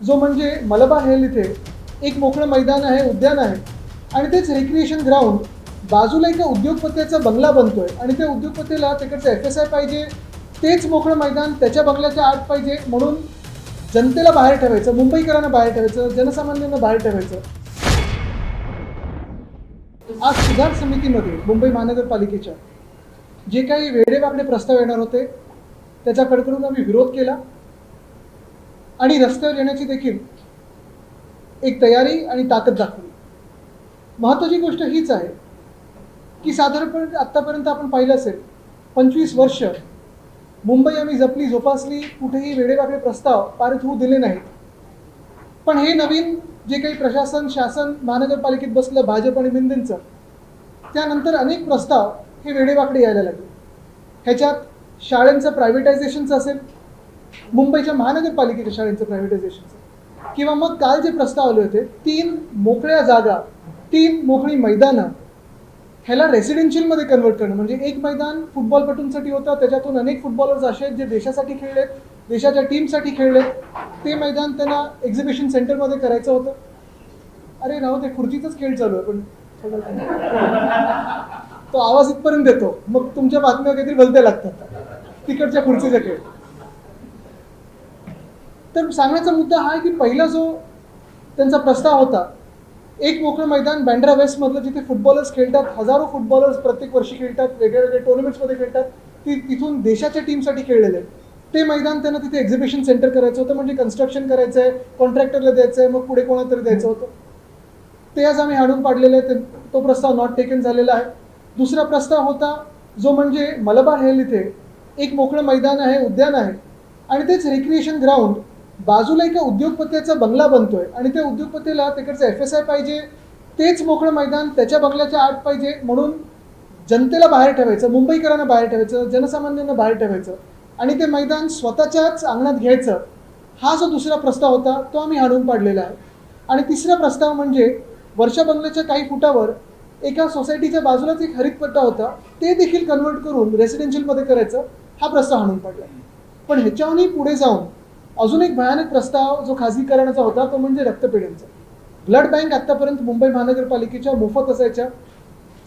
जो म्हणजे मलबार हिल इथे एक मोकळं मैदान आहे, उद्यान आहे आणि तेच रिक्रिएशन ग्राउंड बाजूला एका उद्योगपत्याचा बंगला बनतोय आणि त्या उद्योगपतीला तिकडचं FSI पाहिजे, तेच मोकळं मैदान त्याच्या बंगल्याच्या आत पाहिजे म्हणून जनतेला बाहेर ठेवायचं, मुंबईकरांना बाहेर ठेवायचं, जनसामान्यांना बाहेर ठेवायचं. आज सुधार समितीमध्ये मुंबई महानगरपालिकेच्या जे काही वेडेवाकडे प्रस्ताव येणार होते त्याचा कडकडून आम्ही विरोध केला आणि रस्त्यावर येण्याची देखील एक तयारी आणि ताकद दाखवली. महत्त्वाची गोष्ट हीच आहे की साधारणपणे आत्तापर्यंत आपण पाहिलं असेल 25 वर्ष मुंबई आम्ही जपली, जोपासली, कुठेही वेडेवाकडे प्रस्ताव पारित होऊ दिले नाहीत. पण हे नवीन जे काही प्रशासन, शासन महानगरपालिकेत बसलं भाजप आणि मिंदेंचं, त्यानंतर अनेक प्रस्ताव हे वेडेवाकडे यायला लागले. ह्याच्यात शाळांचं प्रायव्हेटायझेशनचं असेल, मुंबईच्या महानगरपालिकेच्या शाळांचं प्रायव्हेटायझेशनचं, किंवा मग काल जे प्रस्ताव आले होते 3 मोकळ्या जागा, 3 मोकळी मैदानं ह्याला रेसिडेन्शियलमध्ये कन्वर्ट करणं. म्हणजे एक मैदान फुटबॉलपटूंसाठी होतं, त्याच्यातून अनेक फुटबॉलर्स असे आहेत जे देशासाठी खेळलेत, देशाच्या टीमसाठी खेळलेत. ते मैदान त्यांना एक्झिबिशन सेंटरमध्ये करायचं होतं. अरे राहू ते खुर्चीचाच खेळ चालू आहे, पण तो आवाज इथपर्यंत येतो, मग तुमच्या बातम्या काहीतरी भलत्या लागतात तिकडच्या खुर्चीचा खेळ. तर सांगण्याचा मुद्दा हा आहे की पहिला जो त्यांचा प्रस्ताव होता, एक मोकळं मैदान बँड्रा वेस्टमधलं जिथे फुटबॉलर्स खेळतात, हजारो फुटबॉलर्स प्रत्येक वर्षी खेळतात, वेगळ्या टुर्नामेंट्समध्ये खेळतात, तिथून देशाच्या टीमसाठी खेळलेले आहेत. ते मैदान त्यांना तिथे एक्झिबिशन सेंटर करायचं होतं, म्हणजे कन्स्ट्रक्शन करायचं आहे, कॉन्ट्रॅक्टरला द्यायचं आहे, मग पुढे कोणाला तरी द्यायचं होतं. ते आज आम्ही हाणून पाडलेले आहे. तो प्रस्ताव नॉट टेकन झालेला आहे. दुसरा प्रस्ताव होता जो म्हणजे मलबार हिल इथे एक मोकळं मैदान आहे, उद्यान आहे आणि तेच रिक्रिएशन ग्राउंड बाजूला एका उद्योगपत्याचा बंगला बनतोय आणि त्या उद्योगपतीला तिकडचं FSI पाहिजे, तेच मोकळं मैदान त्याच्या बंगल्याच्या आत पाहिजे म्हणून जनतेला बाहेर ठेवायचं, मुंबईकरांना बाहेर ठेवायचं, जनसामान्यांना बाहेर ठेवायचं आणि ते मैदान स्वतःच्याच अंगणात घ्यायचं. हा जो दुसरा प्रस्ताव होता तो आम्ही हाणून पाडलेला आहे. आणि तिसरा प्रस्ताव म्हणजे वर्षा बंगल्याच्या काही फुटावर एका सोसायटीच्या बाजूलाच एक हरितपट्टा होता, ते देखील कन्वर्ट करून रेसिडेन्शियलमध्ये करायचं, हा प्रस्ताव हाणून पाडला. पण ह्याच्याहूनही पुढे जाऊन अजून एक भयानक प्रस्ताव जो खाजगीकरणाचा होता तो म्हणजे रक्तपेढ्यांचा. ब्लड बँक आत्तापर्यंत मुंबई महानगरपालिकेच्या मोफत असायच्या,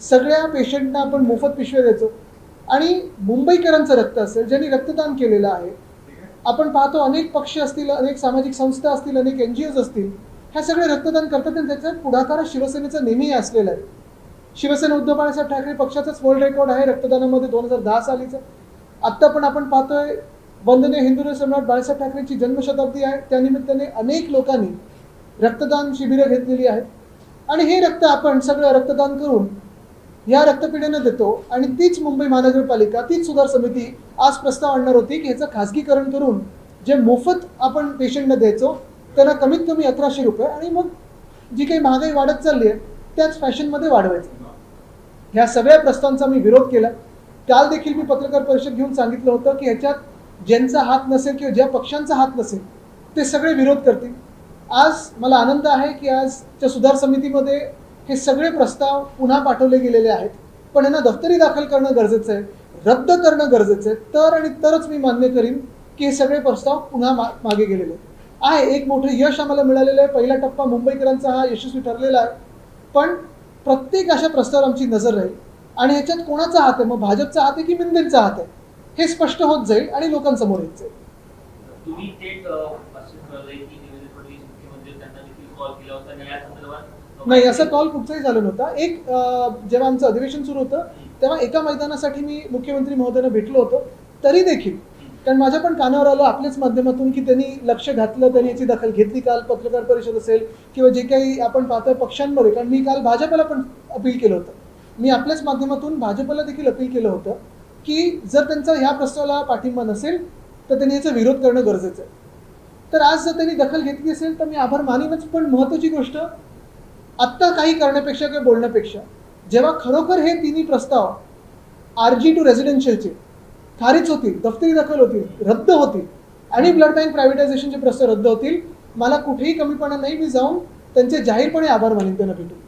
सगळ्या पेशंटना आपण मोफत पिशव्या द्यायचो आणि मुंबईकरांचं रक्त असेल ज्यांनी रक्तदान केलेलं आहे. आपण पाहतो अनेक पक्ष असतील, अनेक सामाजिक संस्था असतील, अनेक NGOs असतील, ह्या सगळे रक्तदान करतात आणि त्याच्यात पुढाकार शिवसेनेचा नेहमीही असलेला आहे. शिवसेना उद्धव बाळासाहेब ठाकरे पक्षाचाच वर्ल्ड रेकॉर्ड आहे रक्तदानामध्ये 2010 सालीचं. आत्ता पण आपण पाहतोय वंदनीय हिंदू सम्राट बाळासाहेब ठाकरेंची जन्मशताब्दी आहे, त्यानिमित्ताने अनेक लोकांनी रक्तदान शिबिरं घेतलेली आहेत आणि हे रक्त आपण सगळं रक्तदान करून या रक्तपेढ्यांना देतो. आणि तीच मुंबई महानगरपालिका, तीच सुधार समिती आज प्रस्ताव आणणार होती की ह्याचं खाजगीकरण करून जे मोफत आपण पेशंटना द्यायचो त्यांना कमीत कमी 1100 रुपये आणि मग जी काही महागाई वाढत चालली आहे त्याच फॅशनमध्ये वाढवायचं. ह्या सगळ्या प्रस्तावांचा मी विरोध केला. काल देखील मी पत्रकार परिषद घेऊन सांगितलं होतं की ह्याच्यात ज्यांचा हात नसेल किंवा ज्या पक्षांचा हात नसेल ते सगळे विरोध करतील. आज मला आनंद आहे की आजच्या सुधार समितीमध्ये हे सगळे प्रस्ताव पुन्हा पाठवले गेलेले आहेत, पण यांना दफ्तरी दाखल करणं गरजेचं आहे, रद्द करणं गरजेचं आहे. तर आणि तरच मी मान्य करीन की हे सगळे प्रस्ताव पुन्हा मागे गेलेले आहे. एक मोठं यश आम्हाला मिळालेलं आहे. पहिला टप्पा मुंबईकरांचा हा यशस्वी ठरलेला आहे, पण प्रत्येक अशा प्रस्तावावर आमची नजर राहील आणि ह्याच्यात कोणाचा हात आहे, मग भाजपचा हात आहे की मिंदेंचा हात आहे, हे स्पष्ट होत जाईल आणि लोकांसमोर येत जाईल. नाही, असा कॉल कुठचाही झाला नव्हता. एक जेव्हा आमचं अधिवेशन सुरू होतं तेव्हा एका मैदानासाठी मी मुख्यमंत्री महोदयांना भेटलो होतो, तरी देखील कारण माझ्या पण कानावर आलं आपल्याच माध्यमातून की त्यांनी लक्ष घातलं, त्यांनी याची दखल घेतली. काल पत्रकार परिषद असेल किंवा जे काही आपण पाहतोय पक्षांमध्ये, कारण मी काल भाजपला पण अपील केलं होतं, मी आपल्याच माध्यमातून भाजपला देखील अपील केलं होतं की जर त्यांचा ह्या प्रस्तावाला पाठिंबा नसेल तर त्यांनी याचा विरोध करणं गरजेचं आहे. तर आज जर त्यांनी दखल घेतली असेल तर मी आभार मानेनच. पण महत्त्वाची गोष्ट आत्ता काही करण्यापेक्षा किंवा बोलण्यापेक्षा जेव्हा खरोखर हे तिन्ही प्रस्ताव RG टू रेसिडेन्शियलचे खारिज होतील, दफ्तरी दखल होतील, रद्द होतील आणि ब्लड बँक प्रायव्हेटायझेशनचे प्रस्ताव रद्द होतील, मला कुठेही कमीपणा नाही. मी जाऊन त्यांचे जाहीरपणे आभार मानेन त्यांना भेटून.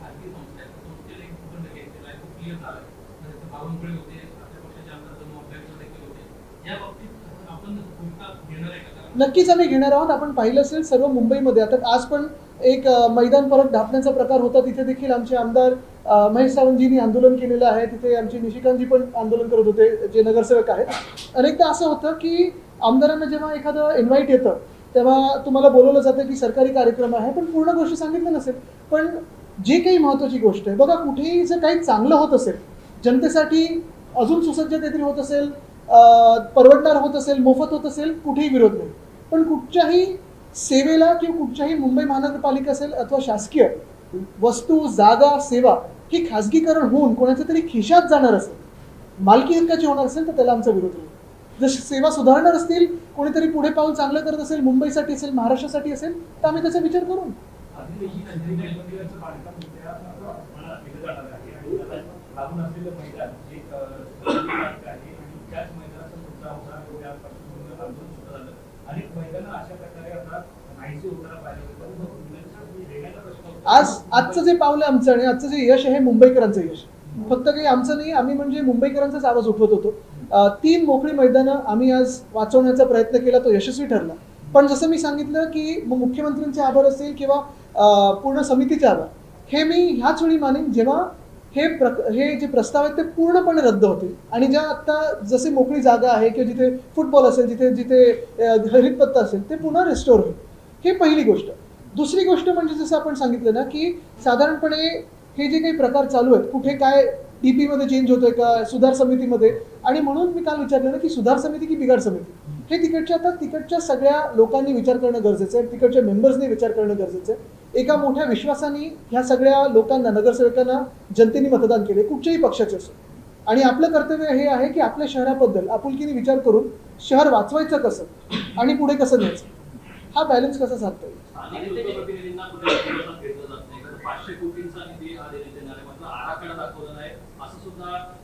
खाजगी संस्था आहेत संस्थेला एक भूखंड घ्यायचे आहे तो क्लिअर झाला जसं बावनकुळे होते आपल्या पक्षाचे आमदार जम्मू अभ्यर्थी देखील होते या बाबतीत आपण भूमिका घेणार आहे का? नक्कीच आम्ही घेणार आहोत. आपण पाहिलं असेल सर्व मुंबईमध्ये आता आज पण एक मैदान परत ढापण्याचा प्रकार होता, तिथे देखील आमचे आमदार महेश सावंतजींनी आंदोलन केलेलं आहे. तिथे आमचे निशिकांतजी पण आंदोलन करत होते, जे नगरसेवक आहेत. अनेकदा असं होतं की आमदारांना जेव्हा एखादं इन्व्हाइट येतं तेव्हा तुम्हाला बोलवलं जातं की सरकारी कार्यक्रम आहे, पण पूर्ण गोष्ट सांगितलं नसेल. पण जे काही महत्त्वाची गोष्ट आहे बघा, कुठेही जर काही चांगलं होत असेल, जनतेसाठी अजून सुसज्ज काहीतरी होत असेल, परवडणार होत असेल, मोफत होत असेल, कुठेही विरोध नाही. पण कुठच्याही सेवेला किंवा कुठच्याही मुंबई महानगरपालिका असेल अथवा शासकीय वस्तू, जागा, सेवा ही खाजगीकरण होऊन कोणाच्या तरी खिशात जाणार असेल, मालकी हक्काची होणार असेल तर त्याला आमचा विरोध होईल. जर सेवा सुधारणार असतील, कोणीतरी पुढे पाऊल चांगलं करत असेल, मुंबईसाठी असेल, महाराष्ट्रासाठी असेल, तर आम्ही त्याचा विचार करू. आजचं जे पावलं आमचं आणि आजचं जे यश आहे मुंबईकरांचं यश, फक्त काही आमचं नाही. आम्ही म्हणजे मुंबईकरांचाच आवाज उठवत होतो. 3 मोकळी मैदानं आम्ही आज वाचवण्याचा प्रयत्न केला, तो यशस्वी ठरला. पण जसं मी सांगितलं की मुख्यमंत्र्यांचे आभार असेल किंवा पूर्ण समितीचे आभार हे मी ह्याच वेळी मानेन जेव्हा हे जे प्रस्ताव आहेत ते पूर्णपणे रद्द होतील. आणि ज्या आत्ता जसे मोकळी जागा आहे किंवा जिथे फुटबॉल असेल, जिथे हरितपत्ता असेल, ते पुन्हा रिस्टोर होईल. ही पहिली गोष्ट. दुसरी गोष्ट म्हणजे जसं आपण सांगितलं ना की साधारणपणे हे जे काही प्रकार चालू आहेत, कुठे काय DP-मध्ये चेंज होतोय का, सुधार समितीमध्ये, आणि म्हणून मी काल विचारलं ना की सुधार समिती की बिघाड समिती, हे तिकडच्या सगळ्या लोकांनी विचार करणं गरजेचं आहे, तिकडच्या मेंबर्सनी विचार करणं गरजेचं आहे. एका मोठ्या विश्वासाने ह्या सगळ्या लोकांना, नगरसेवकांना जनतेने मतदान केले, कुठच्याही पक्षाचे असो. आणि आपलं कर्तव्य हे आहे की आपल्या शहराबद्दल आपुलकीने विचार करून शहर वाचवायचं कसं आणि पुढे कसं न्यायचं, हा बॅलन्स कसा साधता येईल.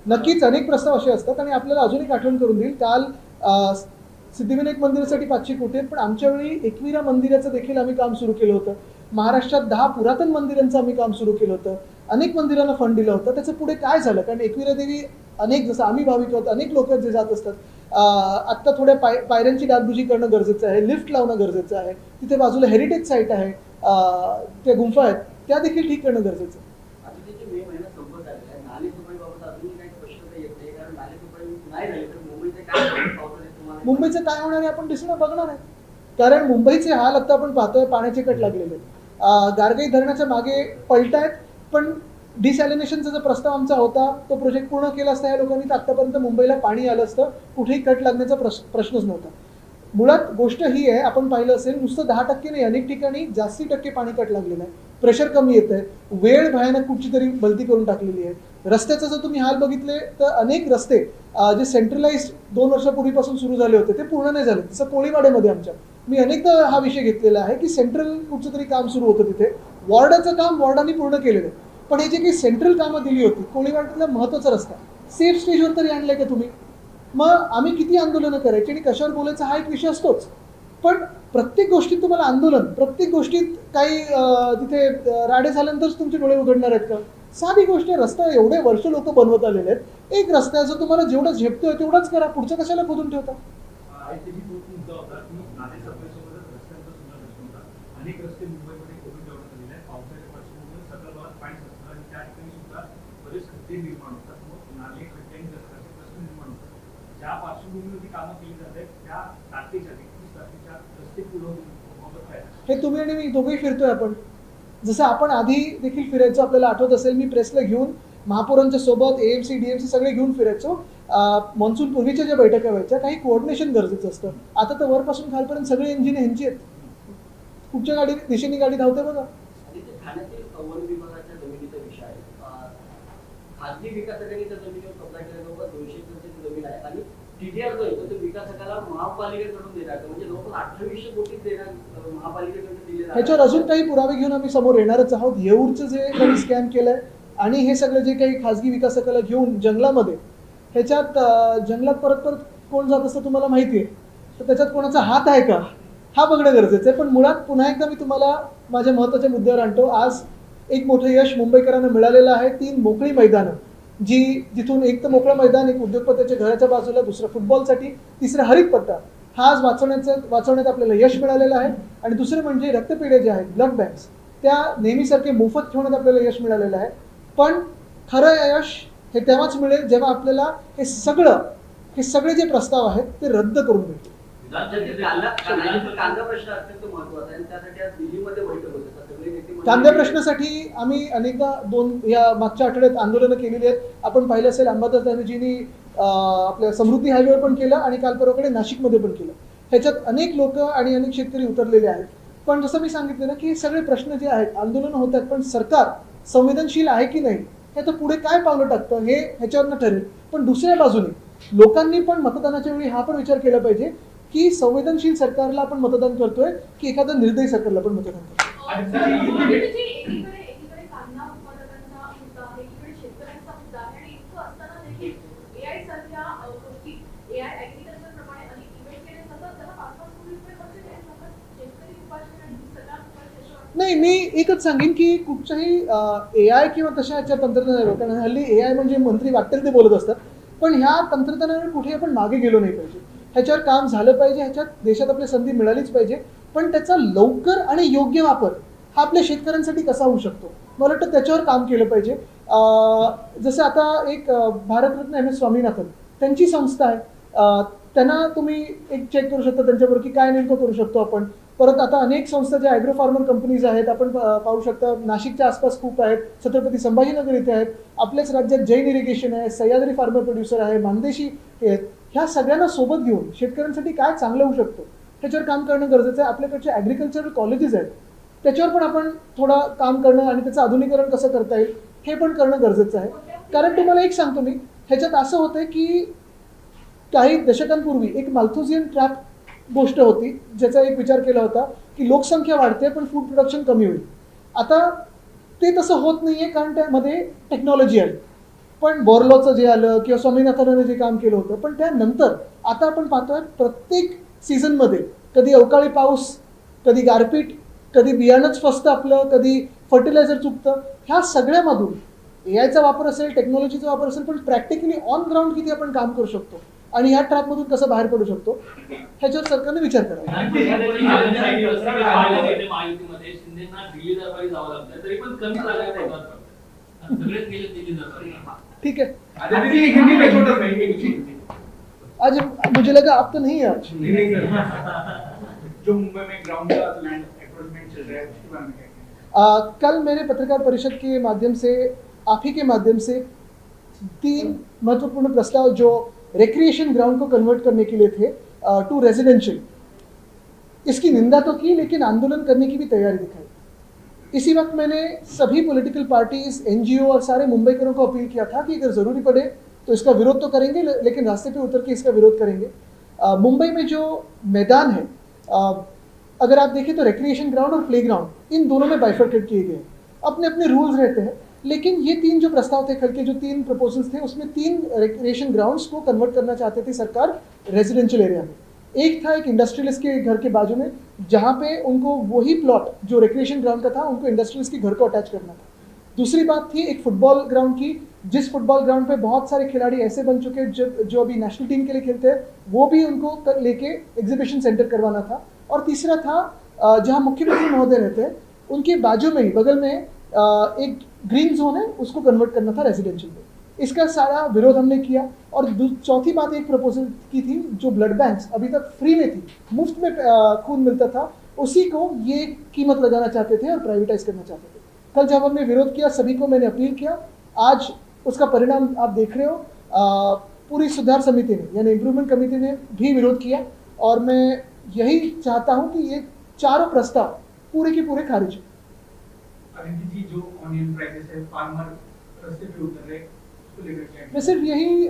नक्कीच अनेक प्रस्ताव असे असतात. आणि आपल्याला अजून एक आठवण करून देईल, काल सिद्धिविनायक मंदिरासाठी 500 कोटी आहेत, पण आमच्या वेळी एकविरा मंदिराचं देखील आम्ही काम सुरू केलं होतं. महाराष्ट्रात 10 पुरातन मंदिरांचं आम्ही काम सुरू केलं होतं. अनेक मंदिरांना फंड दिलं होतं. त्याचं पुढे काय झालं, कारण एकविरा देवी अनेक, जसं आम्ही भाविक आहोत, अनेक लोक जे जात असतात, आत्ता थोड्या पायऱ्यांची डागडुजी करणं गरजेचं आहे, लिफ्ट लावणं गरजेचं आहे. तिथे बाजूला हेरिटेज साईट आहे, त्या गुंफा आहेत, त्या देखील ठीक करणं गरजेचं आहे. मुंबईचं काय होणार आहे आपण दिसणं बघणार आहे. कारण मुंबईचे हाल आता आपण पाहतोय, पाण्याचे कट लागलेले. गारगाई धरणाच्या मागे पलटायत, पण डिसॅलिनेशनचा जो प्रस्ताव आमचा होता तो प्रोजेक्ट पूर्ण केला असता या लोकांनी, तर आतापर्यंत मुंबईला पाणी आलं असतं, कुठेही कट लागण्याचा प्रश्नच नव्हता. मुळात गोष्ट ही आहे, आपण पाहिलं असेल, नुसतं 10% नाही, अनेक ठिकाणी जास्ती टक्के पाणी कट लागलेलं आहे, प्रेशर कमी येत आहे, वेळ भयानक कुठची तरी भलती करून टाकलेली आहे. रस्त्याचा जर तुम्ही हाल बघितले तर अनेक रस्ते जे सेंट्रलाइज 2 वर्षापूर्वीपासून सुरू झाले होते ते पूर्ण नाही झाले. जसं कोळीवाड्यामध्ये आमच्या, मी अनेकदा हा विषय घेतलेला आहे की सेंट्रल कुठचं तरी काम सुरू होतं, तिथे वॉर्डाचं काम वॉर्डांनी पूर्ण केलेलं आहे. पण हे जे काही सेंट्रल कामं दिली होती, कोळीवाड्यातला महत्त्वाचा रस्ता सेफ स्टेजवर तरी आणलाय का तुम्ही? मग आम्ही किती आंदोलनं करायची आणि कशावर बोलायचं हा एक विषय असतोच. पण प्रत्येक गोष्टीत तुम्हाला आंदोलन, प्रत्येक गोष्टीत काही तिथे राडे झाल्यानंतरच तुमचे डोळे उघडणार आहेत का? साधी गोष्ट आहे, रस्ता एवढे वर्ष लोक बनवत आलेले आहेत, एक रस्त्याचं तुम्हाला जेवढं झेपतोय तेवढंच करा, पुढचं कशाला खोदून ठेवता? अनेक रस्ते मुंबईमध्ये खोदून ठेवण्यात आलेले आहेत. पावसाच्या पार्श्वभूमीवर सतत पाणी साचतं आणि त्या ठिकाणी सुद्धा बरेच खड्डे निर्माण होतात, मग नाले खड्ड्यांनी रस्त्याचे प्रश्न निर्माण होतात. ज्या पार्श्वभूमीवरती कामं केली जात आहेत त्या तारखेच्या 31 तारखेच्या रस्ते पुढे हे तुम्ही आणि मी दोघेही फिरतोय आपण, जसं आपण आधी देखील फिरायचो. आपल्याला आठवत असेल, मी प्रेसला घेऊन महापौरांच्या सोबत AMC DMC सगळे घेऊन फिरायचो. मॉन्सून पूर्वीच्या ज्या बैठका व्हायच्या, काही कोऑर्डिनेशन गरजेचं असतं. आता तर वरपासून खालपर्यंत सगळे इंजिन ह्यांची आहेत, कुठच्या दिशेने गाडी धावते बघा. ठाण्यातील वन विभागाच्या जमिनीचा विषय आहे. खाजगी विकासकांनी त्या जमिनीवर कब्जा केल्याबरोबर 200 एकरची जमीन आहे आणि TDR जो आहे तो विकासकाला महापालिकेकडून देणार, म्हणजे जवळपास 2800 कोटी देणार महापालिकेकडून दिले. ह्याच्यावर अजून काही पुरावे घेऊन आम्ही समोर येणारच आहोत. येऊरचं जे काही स्कॅम केलंय आणि हे सगळं जे काही खाजगी विकासकाला घेऊन जंगलामध्ये, ह्याच्यात जंगलात परत कोण जात असतं तुम्हाला माहिती आहे, तर त्याच्यात कोणाचा हात आहे का हा बघणं गरजेचं आहे. पण मुळात पुन्हा एकदा मी तुम्हाला माझ्या महत्त्वाच्या मुद्द्यावर आणतो. आज एक मोठं यश मुंबईकरांना मिळालेलं आहे. 3 मोकळी मैदानं, जिथून एक तर मोकळं मैदान, एक उद्योगपतीच्या घराच्या बाजूला, दुसरं फुटबॉलसाठी, तिसरं हरित पट्टा, हा आज वाचवण्यात आपल्याला यश मिळालेलं आहे. आणि दुसरं म्हणजे रक्तपेढ्या ज्या आहेत, ब्लड बँक्स, त्या नेहमीसारखे मोफत ठेवण्यात आपल्याला यश मिळालेलं आहे. पण खरं यश हे तेव्हाच मिळेल जेव्हा आपल्याला हे सगळे जे प्रस्ताव आहेत ते रद्द करून मिळतील. कांदा प्रश्न अत्यंत महत्वाचा आहे आणि त्यासाठी आज दिल्लीमध्ये बैठक होते. सगळे नेते कांद्या प्रश्नासाठी आम्ही अनेकदा या मागच्या आठवड्यात आंदोलनं केलेली आहेत. आपण पाहिलं असेल अंबादास दानवेजींनी आपल्या समृद्धी हायवेवर पण केलं आणि काल परवाकडे नाशिकमध्ये पण केलं. ह्याच्यात अनेक लोक आणि अनेक शेतकरी उतरलेले आहेत. पण जसं मी सांगितलं ना की हे सगळे प्रश्न जे आहेत, आंदोलनं होत आहेत, पण सरकार संवेदनशील आहे की नाही हे तर पुढे काय पावलं टाकतं हे ह्याच्यावरनं ठरेल. पण दुसऱ्या बाजूने लोकांनी पण मतदानाच्या वेळी हा पण विचार केला पाहिजे की संवेदनशील सरकारला आपण मतदान करतोय की एखाद्या निर्दयी सरकारला आपण मतदान करतोय. एकीकडे कांदा उत्पादकांचा मुद्दा आहे, एकीकडे शेतकऱ्यांचा मुद्दा आहे आणि इतकं असताना देखील AI सारख्या गोष्टी, AI ऍग्रिकल्चर प्रमाणे अनेक इव्हेंट केले जातात, त्याला 5-5 कोटी रुपये खर्च केले जातात. शेतकरी उपाशी आणि सरकार उपाशी अशा वाटतं. नाही, मी एकच सांगेन की कुठच्याही AI किंवा तशा याच्या तंत्रज्ञानावर, कारण हल्ली AI म्हणजे मंत्री वाटेल ते बोलत असतात, पण ह्या तंत्रज्ञानावर कुठे आपण मागे गेलो नाही पाहिजे. ह्याच्यावर काम झालं पाहिजे, ह्याच्यात देशात आपली संधी मिळालीच पाहिजे. पण त्याचा लवकर आणि योग्य वापर हा आपल्या शेतकऱ्यांसाठी कसा होऊ शकतो, मला वाटतं त्याच्यावर काम केलं पाहिजे. जसं आता एक भारतरत्न MS स्वामीनाथन त्यांची संस्था आहे, त्यांना तुम्ही एक चेक करू शकता त्यांच्याबरोबर की काय नेमकं करू शकतो आपण. परत आता अनेक संस्था ज्या ॲग्रो फार्मर कंपनीज आहेत, आपण पाहू शकता नाशिकच्या आसपास खूप आहेत, छत्रपती संभाजीनगर इथे आहेत, आपल्याच राज्यात जैन इरिगेशन आहे, सह्याद्री फार्मर प्रोड्युसर आहे, मानदेशी आहेत. ह्या सगळ्यांना सोबत घेऊन शेतकऱ्यांसाठी काय चांगलं होऊ शकतो ह्याच्यावर काम करणं गरजेचं आहे. आपल्याकडचे ॲग्रिकल्चरल कॉलेजेस आहेत, त्याच्यावर पण आपण थोडं काम करणं आणि त्याचं आधुनिकीकरण कसं करता येईल हे पण करणं गरजेचं आहे. कारण तुम्हाला एक सांगतो मी, ह्याच्यात असं होतं की काही दशकांपूर्वी एक माल्थुसियन ट्रॅप गोष्ट होती, ज्याचा एक विचार केला होता की लोकसंख्या वाढते पण फूड प्रोडक्शन कमी होईल. आता ते तसं होत नाही आहे, कारण त्यामध्ये टेक्नॉलॉजी आली. पण बोरलॉचं जे आलं किंवा स्वामीनाथनाने जे काम केलं होतं, पण त्यानंतर आता आपण पाहतोय प्रत्येक सीझनमध्ये कधी अवकाळी पाऊस, कधी गारपीट, कधी बियाणंच फसतं आपलं, कधी फर्टिलायझर चुकतं. ह्या सगळ्यामधून AIचा वापर असेल, टेक्नॉलॉजीचा वापर असेल, पण प्रॅक्टिकली ऑन ग्राउंड किती आपण काम करू शकतो आणि ह्या ट्रॅपमधून कसं बाहेर पडू शकतो ह्याच्यावर सरकारने विचार करावा. ठीक है, आज मुझे लगा आप तो नहीं है आज. जो मुंबई में ग्राउंड का लैंड एक्वायरमेंट चल रहा है उसके बारे में क्या कहना है? कल मैंने पत्रकार परिषद के माध्यम से, आप ही के माध्यम से 3 महत्वपूर्ण प्रस्ताव जो रिक्रिएशन ग्राउंड को कन्वर्ट करने के लिए थे टू रेजिडेंशियल, इसकी निंदा तो की लेकिन आंदोलन करने की भी तैयारी दिखाई. इसी वक्त मैंने सभी पॉलिटिकल पार्टीज, NGO और सारे मुंबईकरों को अपील किया था कि अगर ज़रूरी पड़े तो इसका विरोध तो करेंगे, लेकिन रास्ते पे उतर के इसका विरोध करेंगे. मुंबई में जो मैदान है, अगर आप देखें तो रिक्रिएशन ग्राउंड और प्ले ग्राउंड इन दोनों में बाइफर्केट किए गए. अपने अपने रूल्स रहते हैं, लेकिन ये 3 जो प्रस्ताव थे, कल के जो 3 प्रपोजल्स थे, उसमें 3 रिक्रिएशन ग्राउंड्स को कन्वर्ट करना चाहते थे सरकार रेजिडेंशियल एरिया में. एक था एक इंडस्ट्रियलिस्ट के घर के बाजू में, जहाँ पे उनको वही प्लॉट जो रिक्रिएशन ग्राउंड का था उनको इंडस्ट्रियलिस्ट के घर को अटैच करना था. दूसरी बात थी एक फुटबॉल ग्राउंड की, जिस फुटबॉल ग्राउंड पे बहुत सारे खिलाड़ी ऐसे बन चुके हैं जो अभी नेशनल टीम के लिए खेलते हैं, वो भी उनको लेके एग्जीबिशन सेंटर करवाना था. और तीसरा था जहाँ मुख्यमंत्री महोदय रहते हैं उनके बाजू में ही बगल में एक ग्रीन जोन है, उसको कन्वर्ट करना था रेजिडेंशियल में. इसका सारा विरोध हमने किया. और चौथी बात एक प्रपोजल की थी, जो ब्लड बैंक्स अभी तक फ्री में थी, मुफ्त में खून मिलता था, उसी को ये कीमत लगाना चाहते थे और प्राइवेटाइज करना चाहते थे. कल जब हमने विरोध किया, सभी को मैंने अपील किया, आज उसका परिणाम आप देख रहे हो. पूरी सुधार समिति ने यानी इम्प्रूवमेंट कमेटी ने भी विरोध किया और मैं यही चाहता हूं कि ये चारों प्रस्ताव पूरे के पूरे खारिज हो. जी, जो ऑनियन प्राइसेस है, फार्मर रस्ते पे उतर रहे, उसको लेकर क्या? मैं सिर्फ यही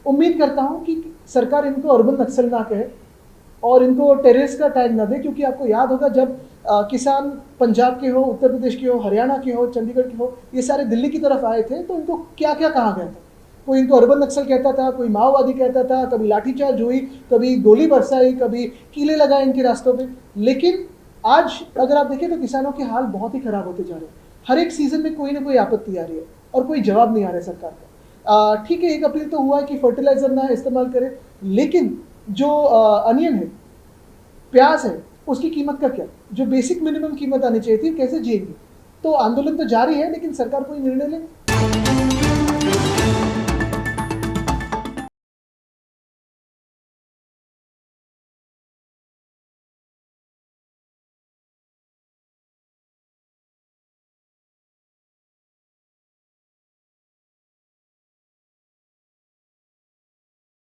उम्मीद करता हूं कि सरकार इनको अर्बन नक्सल ना कहे और इनको टेररिस्ट का टैग ना दे, क्योंकि आपको याद होगा जब किसान पंजाब के हो, उत्तर प्रदेश के हो, हरियाणा के हो, चंडीगढ़ के हो, ये सारे दिल्ली की तरफ आए थे, तो इनको क्या क्या कहा गया था. कोई इनको अर्बन नक्सल कहता था, कोई माओवादी कहता था, कभी लाठीचार्ज हुई, कभी गोली बरसाई, कभी कीले लगाए इनके रास्तों पे. लेकिन आज अगर आप देखें तो किसानों के हाल बहुत ही खराब होते जा रहे हैं। हर एक सीजन में कोई ना कोई आपत्ति आ रही है और कोई जवाब नहीं आ रहा है सरकार का। ठीक है, 1 अप्रैल तो हुआ है कि फर्टिलाइजर ना इस्तेमाल करें, लेकिन जो अनियन है, प्याज है, उसकी कीमत का क्या? जो बेसिक मिनिमम कीमत आनी चाहिए थी, कैसे जिएंगे? तो आंदोलन तो जारी है, लेकिन सरकार कोई निर्णय ले।